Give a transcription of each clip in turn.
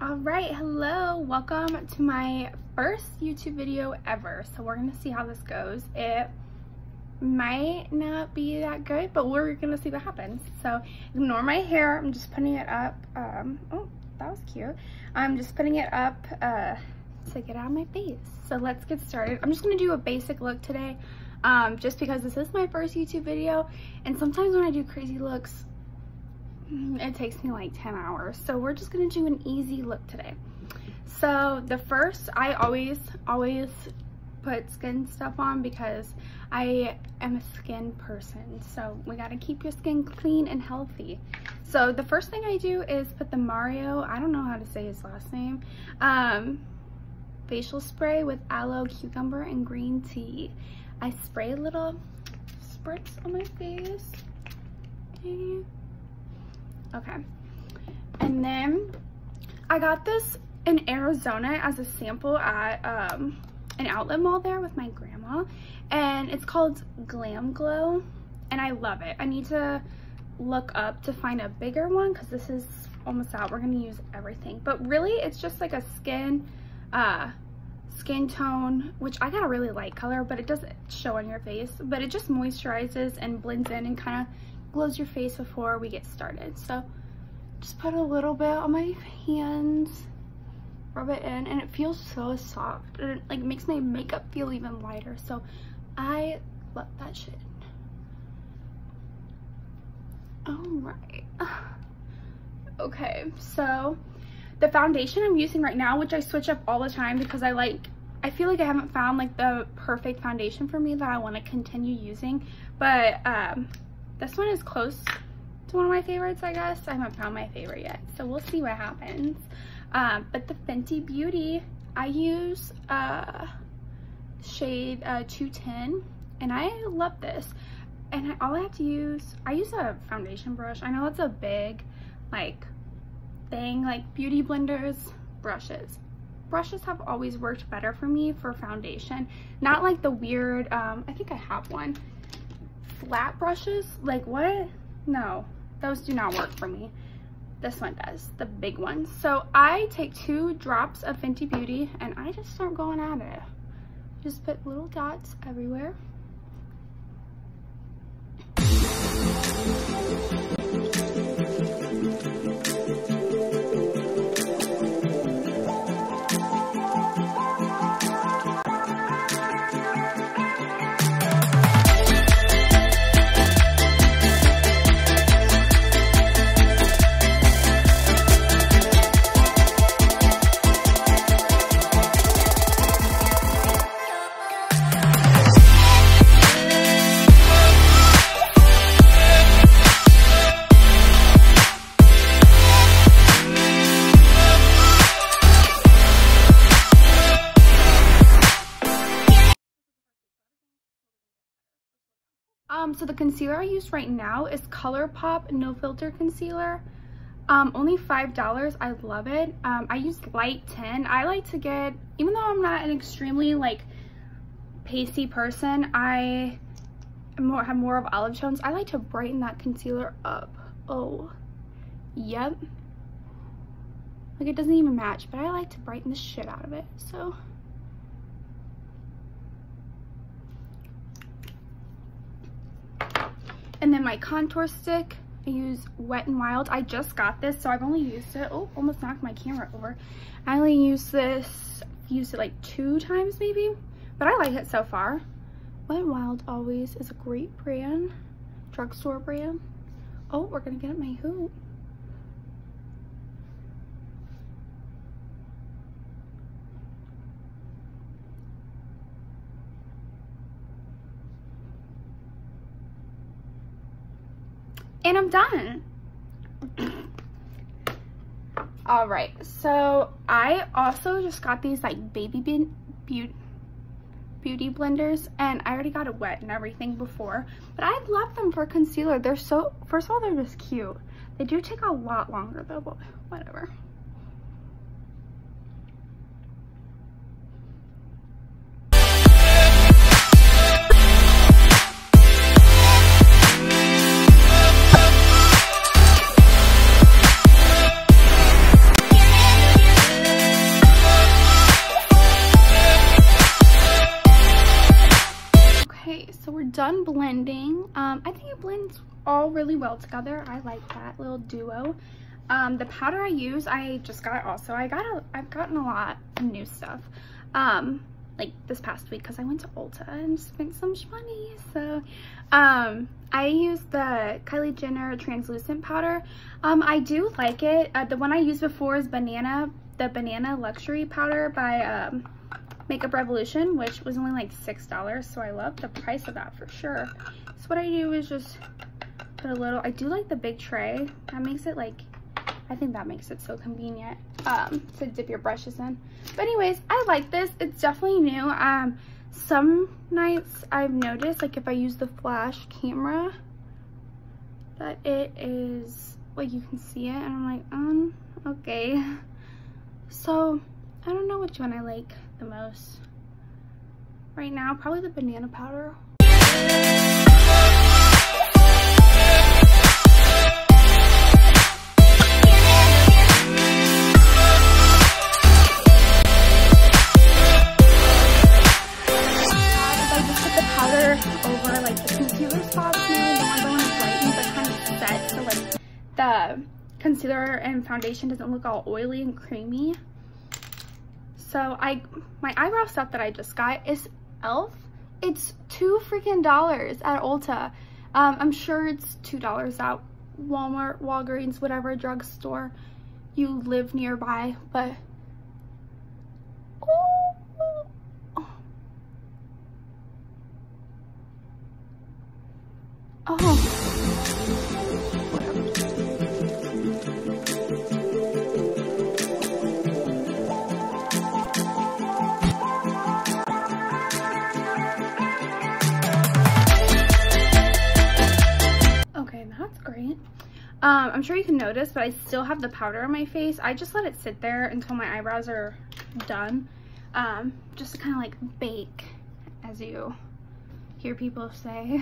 Alright, hello, welcome to my first YouTube video ever. So we're gonna see how this goes. It might not be that good, but we're gonna see what happens. So ignore my hair, I'm just putting it up. Oh, that was cute. I'm just putting it up to get out of my face. So let's get started. I'm just gonna do a basic look today, just because this is my first YouTube video, and sometimes when I do crazy looks, it takes me like 10 hours. So we're just gonna do an easy look today. So the first, I always put skin stuff on because I am a skin person. So we gotta keep your skin clean and healthy. So the first thing I do is put the Mario, I don't know how to say his last name, facial spray with aloe, cucumber, and green tea. I spray a little spritz on my face. Okay, and then I got this in Arizona as a sample at an outlet mall there with my grandma, and it's called Glam Glow, and I love it. I need to look up to find a bigger one because this is almost out. We're gonna use everything, but really it's just like a skin tone, which I got a really light color, but it doesn't show on your face, but it just moisturizes and blends in and kind of glows your face before we get started. So just put a little bit on my hands, rub it in, and it feels so soft, and it like makes my makeup feel even lighter. So I love that shit. All right. Okay, so the foundation I'm using right now, which I switch up all the time because I feel like I haven't found like the perfect foundation for me that I want to continue using, but this one is close to one of my favorites, I guess. I haven't found my favorite yet, so we'll see what happens. But the Fenty Beauty, I use shade 210, and I love this. And all I have to use, I use a foundation brush. I know it's a big like thing, like beauty blenders, brushes. Brushes have always worked better for me for foundation. Not like the weird, I think I have one. Flat brushes, like what? No, those do not work for me. This one does, the big one. So I take 2 drops of Fenty Beauty and I just start going at it. Just put little dots everywhere. So the concealer I use right now is ColourPop No Filter Concealer. Only $5. I love it. I use light 10. I like to get, even though I'm not an extremely like pasty person, I have more of olive tones. I like to brighten that concealer up. Oh, yep. Like it doesn't even match, but I like to brighten the shit out of it. So. And then my contour stick, I use Wet n Wild. I just got this, so I've only used it. Oh, almost knocked my camera over. I only used it like 2 times maybe, but I like it so far. Wet n Wild always is a great brand, drugstore brand. Oh, we're gonna get at my hoop. And I'm done. All right, so I also just got these like baby beauty blenders, and I already got it wet and everything before, but I love them for concealer. They're so, first of all, they're just cute. They do take a lot longer though, but whatever. done blending. I think it blends all really well together. I like that little duo. The powder I use, I just got also. I've gotten a lot of new stuff. Like this past week because I went to Ulta and spent some money. So I used the Kylie Jenner translucent powder. I do like it. The one I used before is the banana luxury powder by Makeup Revolution, which was only like $6, so I love the price of that for sure. So what I do is just put a little, I do like the big tray. That makes it like, I think that makes it so convenient to dip your brushes in. But anyways, I like this. It's definitely new. Some nights I've noticed, like if I use the flash camera, that it is, like you can see it, and I'm like, okay. So I don't know which one I like the most right now. Probably the banana powder. Over like the concealer spots, maybe the ones I want to brighten but kind of set, so like the concealer and foundation doesn't look all oily and creamy. So my eyebrow stuff that I just got is e.l.f. It's $2 freaking at Ulta. I'm sure it's $2 at Walmart, Walgreens, whatever drugstore you live nearby, but okay, that's great. I'm sure you can notice, but I still have the powder on my face. I just let it sit there until my eyebrows are done, just to kind of like bake, as you hear people say,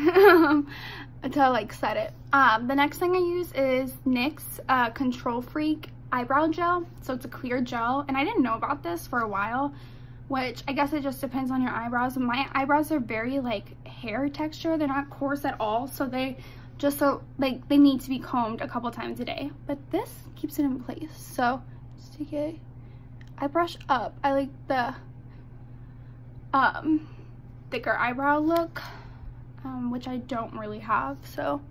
to like set it. The next thing I use is NYX Control Freak eyebrow gel. So it's a clear gel, and I didn't know about this for a while, which I guess it just depends on your eyebrows. My eyebrows are very like hair texture. They're not coarse at all, so they just like they need to be combed a couple times a day, but this keeps it in place. So just take it, I brush up. I like the thicker eyebrow look, which I don't really have, so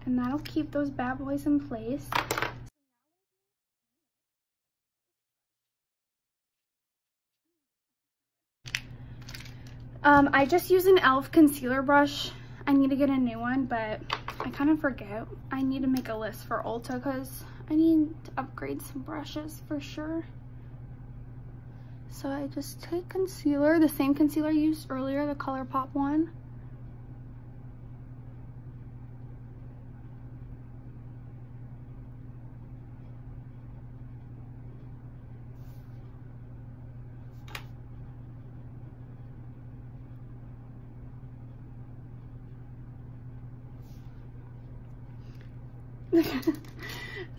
and that'll keep those bad boys in place. I just use an e.l.f. concealer brush. I need to get a new one, but I kind of forget. I need to make a list for Ulta because I need to upgrade some brushes for sure. So I just take concealer, the same concealer I used earlier, the ColourPop one.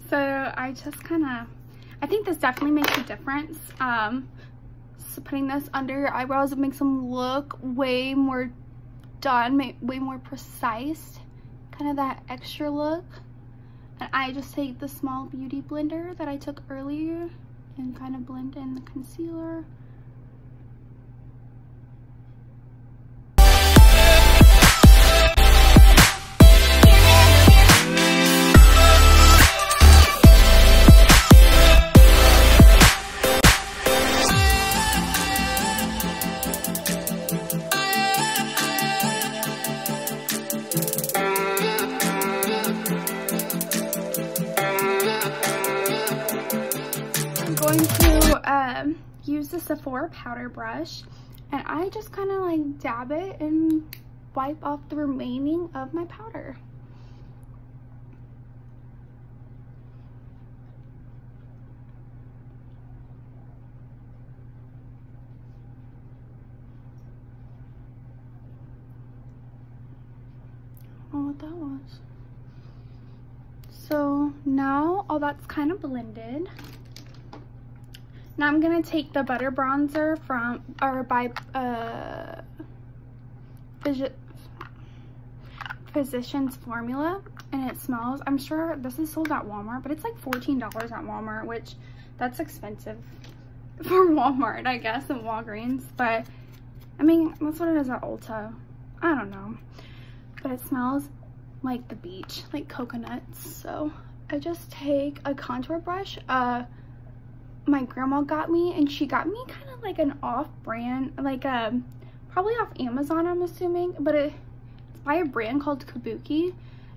So I just kind of, I think this definitely makes a difference. So putting this under your eyebrows, it makes them look way more done, way more precise, kind of that extra look. And I just take the small beauty blender that I took earlier and kind of blend in the concealer. Going to use the Sephora powder brush, and I just kind of like dab it and wipe off the remaining of my powder. I don't know what that was. So now all that's kind of blended. Now I'm gonna take the butter bronzer by Physicians Formula, and it smells, I'm sure this is sold at Walmart, but it's like $14 at Walmart, which that's expensive for Walmart, I guess, and Walgreens, but I mean, that's what it is at Ulta. I don't know, but it smells like the beach, like coconuts. So I just take a contour brush. My grandma got me, and she got me kind of like an off-brand, like probably off Amazon, I'm assuming, but it's by a brand called Kabuki,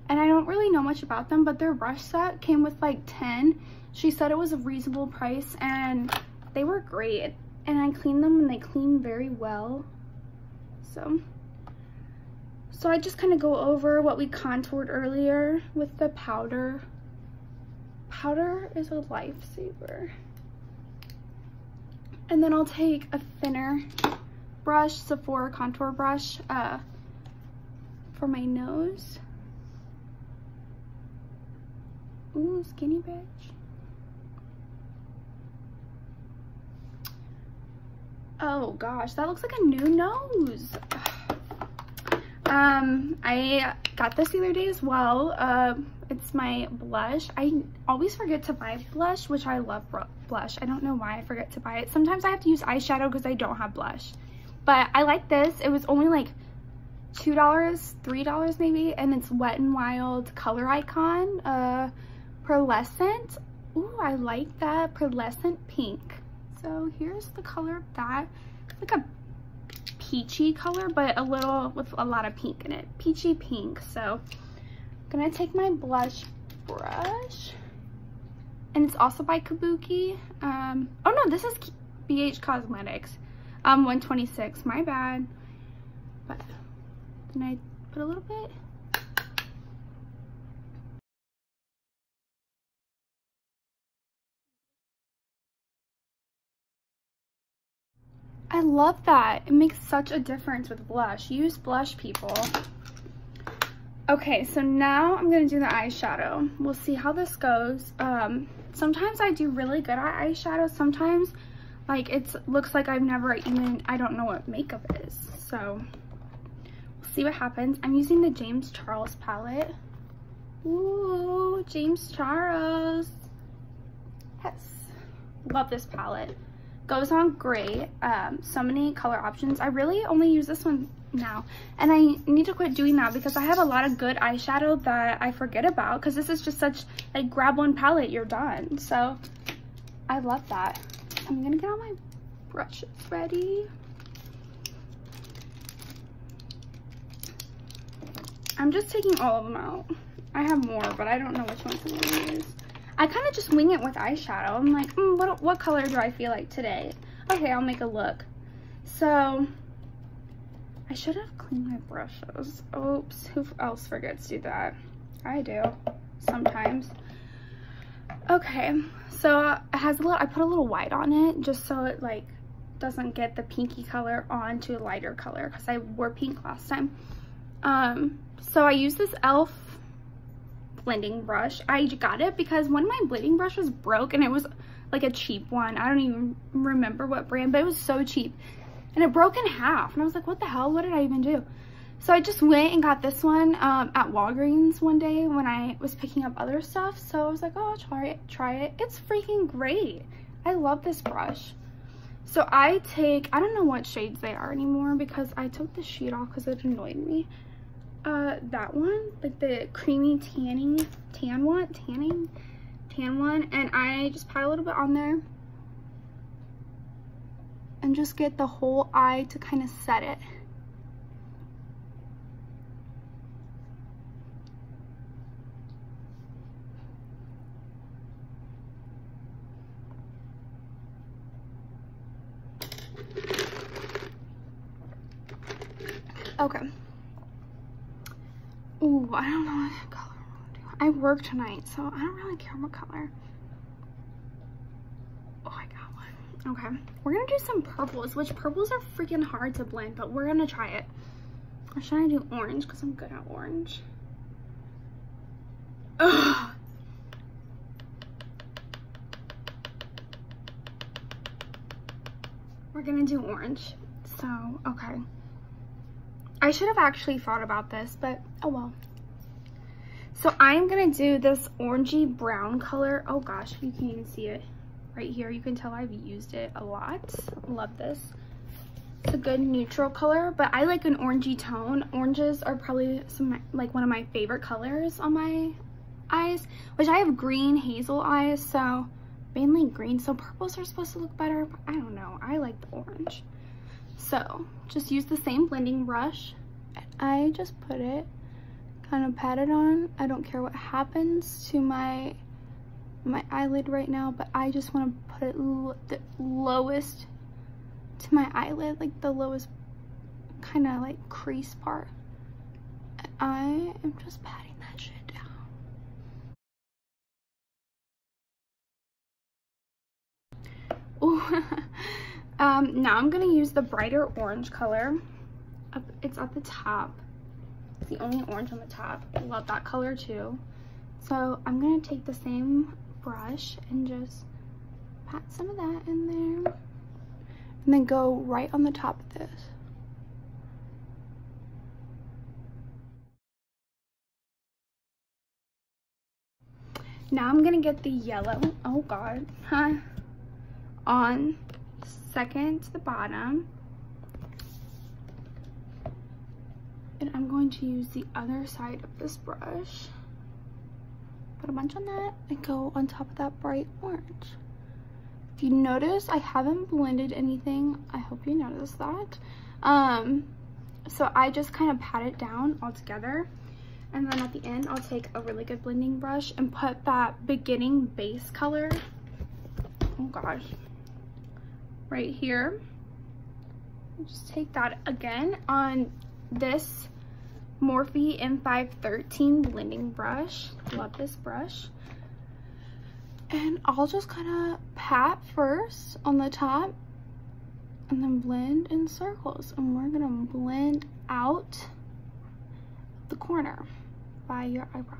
and I don't really know much about them, but their brush set came with like 10. She said it was a reasonable price, and they were great, and I cleaned them, and they clean very well. So I just kind of go over what we contoured earlier with the powder. Powder is a lifesaver. And then I'll take a thinner brush, Sephora contour brush, for my nose. Ooh, skinny bitch. Oh gosh, that looks like a new nose. I got this the other day as well. It's my blush. I always forget to buy blush, which I love blush. I don't know why I forget to buy it. Sometimes I have to use eyeshadow because I don't have blush. But I like this. It was only like $2, $3 maybe, and it's Wet n Wild Color Icon, Pearlescent. Ooh, I like that, Pearlescent Pink. So here's the color of that. It's like a peachy color, but with a lot of pink in it. Peachy pink. So I'm gonna take my blush brush, and it's also by Kabuki. Oh no, this is BH Cosmetics. 126, my bad. But then I put a little bit. I love that. It makes such a difference with blush. Use blush, people. Okay, so now I'm gonna do the eyeshadow. We'll see how this goes. Sometimes I do really good at eyeshadow. Sometimes, like, it looks like I don't know what makeup is. So, we'll see what happens. I'm using the James Charles palette. Ooh, James Charles. Yes. Love this palette. Goes on great. So many color options. I really only use this one now, and I need to quit doing that because I have a lot of good eyeshadow that I forget about, because this is just such like grab one palette, you're done. So I love that. I'm gonna get all my brushes ready. I'm just taking all of them out. I have more, but I don't know which ones I'm gonna use. I kind of just wing it with eyeshadow. I'm like, what color do I feel like today? Okay, I'll make a look. So, I should have cleaned my brushes. Oops, who else forgets to do that? I do, sometimes. Okay, so it has I put a little white on it just so it like doesn't get the pinky color onto a lighter color, because I wore pink last time. So I use this e.l.f. blending brush. I got it because one of my blending brushes broke, and it was like a cheap one. I don't even remember what brand, but it was so cheap, and it broke in half, and I was like, what the hell, what did I even do? So I just went and got this one at Walgreens one day when I was picking up other stuff. So I was like, oh, I'll try it. It's freaking great. I love this brush. So I don't know what shades they are anymore because I took the sheet off because it annoyed me. That one, like the creamy tan one, and I just pat a little bit on there and just get the whole eye to kind of set it. Okay. Ooh, I don't know what color I'm gonna do. I work tonight, so I don't really care what color. Oh, I got one. Okay. We're gonna do some purples, which purples are freaking hard to blend, but we're gonna try it. Or should I do orange? Because I'm good at orange. Ugh. gonna do orange. So, okay. I should have actually thought about this, but oh well. So I'm gonna do this orangey brown color. Oh gosh, you can't even see it right here. You can tell I've used it a lot. Love this. It's a good neutral color, but I like an orangey tone. Oranges are probably like one of my favorite colors on my eyes, which I have green hazel eyes, so mainly green. So purples are supposed to look better, but I don't know. I like the orange. So just use the same blending brush. I just put it, kind of pat it on. I don't care what happens to my eyelid right now, but I just want to put it the lowest to my eyelid, like the lowest kind of like crease part. And I am just patting that shit down. Ooh. Now I'm gonna use the brighter orange color. It's at the top. It's the only orange on the top. I love that color too. So I'm gonna take the same brush and just pat some of that in there. And then go right on the top of this. Now I'm gonna get the yellow, oh god, on second to the bottom. And I'm going to use the other side of this brush. Put a bunch on that and go on top of that bright orange. If you notice, I haven't blended anything. I hope you notice that. So I just kind of pat it down all together. And then at the end, I'll take a really good blending brush and put that beginning base color, oh gosh, right here. Just take that again on this Morphe M513 blending brush. Love this brush. And I'll just kind of pat first on the top and then blend in circles. And we're gonna blend out the corner by your eyebrow.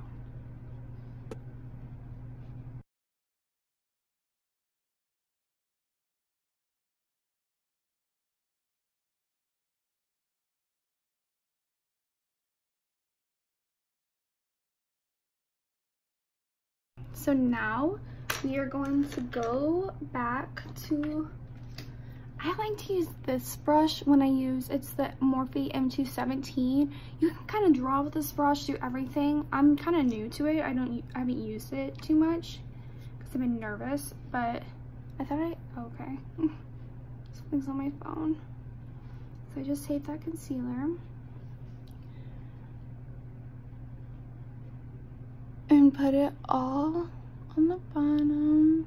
So now we are going to go back to, I like to use this brush when I use, it's the Morphe M217. You can kind of draw with this brush, do everything. I'm kind of new to it. I haven't used it too much because I've been nervous, but I thought okay. Something's on my phone. So I just take that concealer and put it all on the bottom.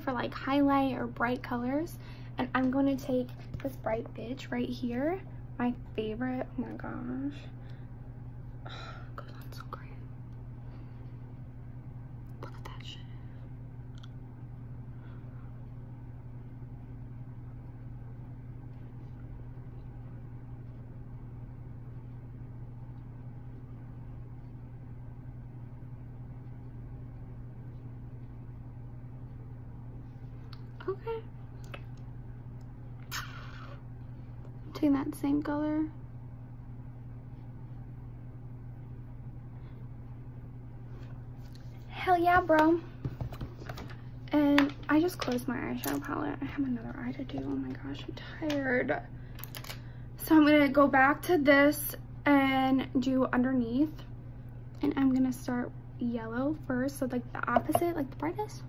For like highlight or bright colors, and I'm going to take this bright bitch right here, my favorite. Oh my gosh, it goes on so great. Look at that shit. Okay. Taking that same color. Hell yeah, bro. And I just closed my eyeshadow palette. I have another eye to do. Oh my gosh, I'm tired. So I'm gonna go back to this and do underneath. And I'm gonna start yellow first, so like the opposite, like the brightest.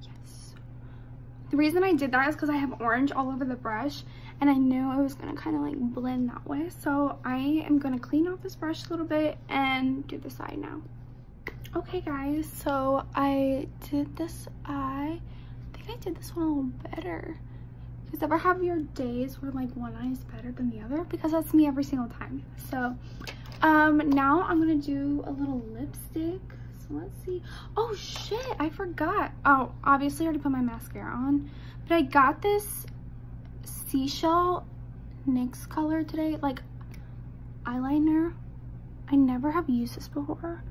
Yes. The reason I did that is because I have orange all over the brush, and I knew I was gonna kind of like blend that way. So I am gonna clean off this brush a little bit and do the side now. Okay guys, so I did this eye. I think I did this one a little better. Because ever have your days where like one eye is better than the other? Because that's me every single time. So now I'm gonna do a little lipstick. So let's see. Oh shit, I forgot. Oh, obviously I already put my mascara on. But I got this seashell NYX color today, like eyeliner. I never have used this before.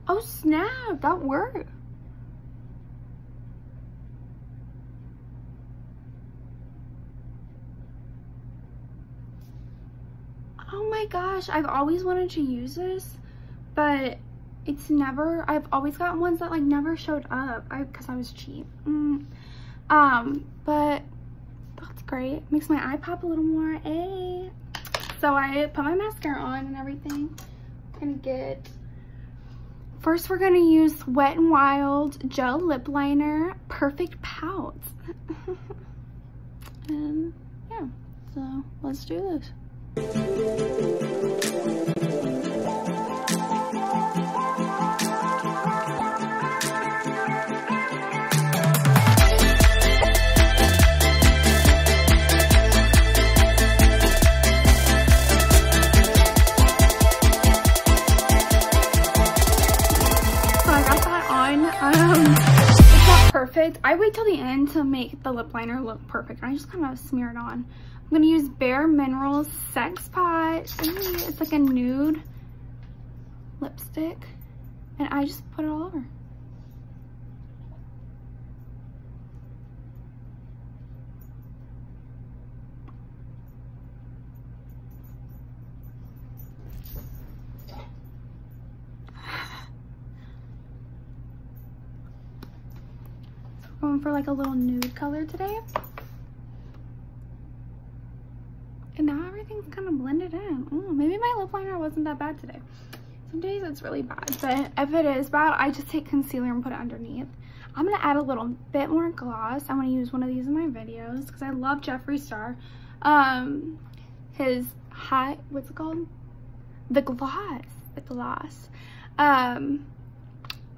Oh snap, that worked. Oh my gosh, I've always wanted to use this, but it's never, I've always gotten ones that like never showed up because I was cheap. But that's great. Makes my eye pop a little more, eh? So I put my mascara on and everything. Gonna get, first we're gonna use Wet n Wild gel lip liner, Perfect Pout. And yeah, so let's do this. Perfect. I wait till the end to make the lip liner look perfect. I just kind of smear it on. I'm gonna use Bare Minerals Sex Pot. It's like a nude lipstick, and I just put it all over. Going for like a little nude color today. And now everything's kind of blended in. Ooh, maybe my lip liner wasn't that bad today. Some days it's really bad, but if it is bad, I just take concealer and put it underneath. I'm gonna add a little bit more gloss. I'm gonna use one of these in my videos because I love Jeffree Star. His high, what's it called? The gloss. I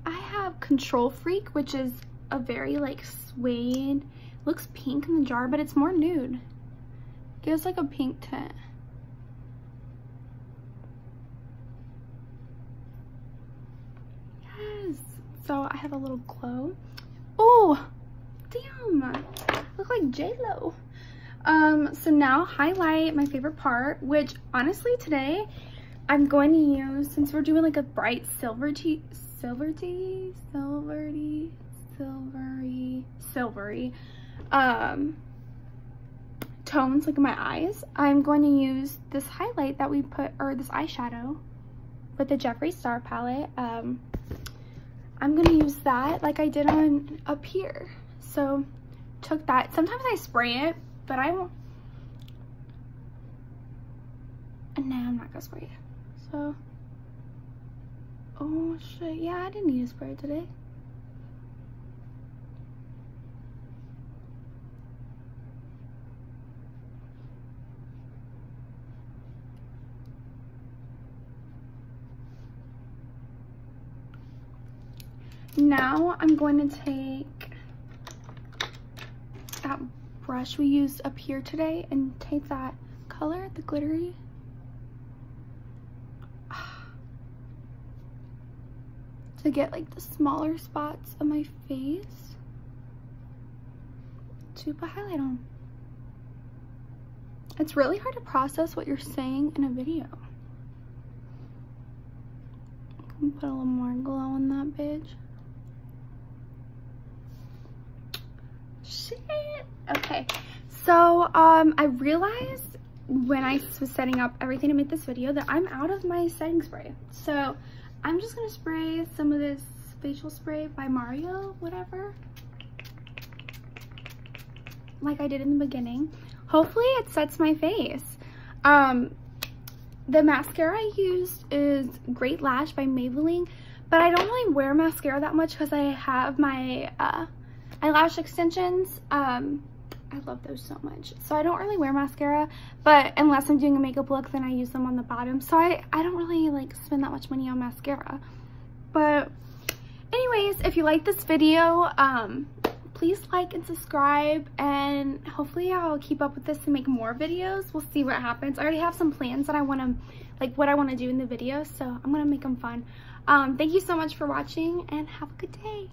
have Control Freak, which is a very like suede, looks pink in the jar, but it's more nude. Gives like a pink tint. Yes. So I have a little glow. Oh, damn. Look like J-Lo. So now highlight, my favorite part, which honestly today I'm going to use, since we're doing like a bright silvery tones like in my eyes. I'm going to use this highlight that we put, or this eyeshadow with the Jeffree Star palette. I'm gonna use that like I did on up here. So took that, sometimes I spray it, but I won't, and now I'm not gonna spray it. So, oh shit, yeah, I didn't need to spray it today. Now I'm going to take that brush we used up here today and take that color, the glittery, to get like the smaller spots of my face to put highlight on. It's really hard to process what you're saying in a video. I'm gonna put a little more glow on that bitch. Shit. Okay, so I realized when I was setting up everything to make this video that I'm out of my setting spray. So I'm just gonna spray some of this facial spray by Mario, whatever, like I did in the beginning. Hopefully it sets my face. The mascara I used is Great Lash by Maybelline, but I don't really wear mascara that much because I have my eyelash extensions. I love those so much. So I don't really wear mascara, but unless I'm doing a makeup look, then I use them on the bottom. So I don't really like spend that much money on mascara. But anyways, if you like this video, please like and subscribe, and hopefully I'll keep up with this and make more videos. We'll see what happens. I already have some plans that I want to, like what I want to do in the videos, so I'm going to make them fun. Thank you so much for watching, and have a good day.